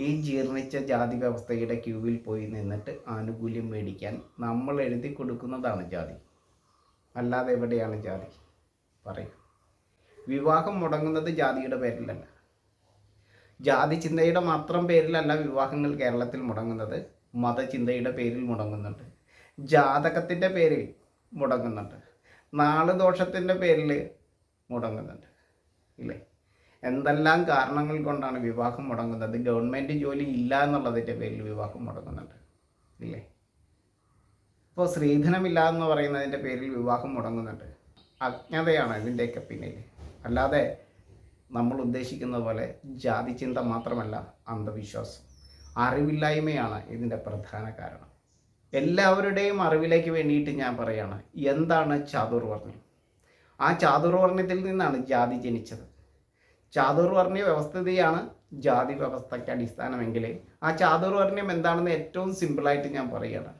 ഈ ജീർണിച്ച ജാതി വ്യവസ്ഥയുടെ ക്യൂവിൽ പോയി നിന്നിട്ട് ആനുകൂല്യം മേടിക്കാൻ നമ്മൾ എഴുതി കൊടുക്കുന്നതാണ് ജാതി. അല്ലാതെ എവിടെയാണ് ജാതി? പറയൂ. വിവാഹം മുടങ്ങുന്നത് ജാതിയുടെ പേരിലല്ല, ജാതി ചിന്തയുടെ മാത്രം പേരിലല്ല വിവാഹങ്ങൾ കേരളത്തിൽ മുടങ്ങുന്നത്. മതചിന്തയുടെ പേരിൽ മുടങ്ങുന്നുണ്ട്, ജാതകത്തിൻ്റെ പേരിൽ മുടങ്ങുന്നുണ്ട്, നാളുദോഷത്തിൻ്റെ പേരിൽ മുടങ്ങുന്നുണ്ട്. ഇല്ലേ? എന്തെല്ലാം കാരണങ്ങൾ കൊണ്ടാണ് വിവാഹം മുടങ്ങുന്നത്? ഗവൺമെൻറ് ജോലി ഇല്ല എന്നുള്ളതിൻ്റെ പേരിൽ വിവാഹം മുടങ്ങുന്നുണ്ട്. ഇല്ലേ? ഇപ്പോൾ സ്ത്രീധനമില്ല എന്ന് പറയുന്നതിൻ്റെ പേരിൽ വിവാഹം മുടങ്ങുന്നുണ്ട്. അജ്ഞതയാണ് ഇതിൻ്റെയൊക്കെ പിന്നിൽ. അല്ലാതെ നമ്മൾ ഉദ്ദേശിക്കുന്ന പോലെ ജാതി ചിന്ത മാത്രമല്ല, അന്ധവിശ്വാസം, അറിവില്ലായ്മയാണ് ഇതിൻ്റെ പ്രധാന കാരണം. എല്ലാവരുടെയും അറിവിലേക്ക് വേണ്ടിയിട്ട് ഞാൻ പറയാണ്, എന്താണ് ചാതുർവർണ്ണ്യം? ആ ചാതുർവർണ്ണ്യത്തിൽ നിന്നാണ് ജാതി ജനിച്ചത്. ചാതുർവർണ്ണ്യ വ്യവസ്ഥിതിയാണ് ജാതി വ്യവസ്ഥയ്ക്ക് അടിസ്ഥാനമെങ്കിൽ ആ ചാതുർവർണ്ണ്യം എന്താണെന്ന് ഏറ്റവും സിമ്പിളായിട്ട് ഞാൻ പറയുകയാണ്.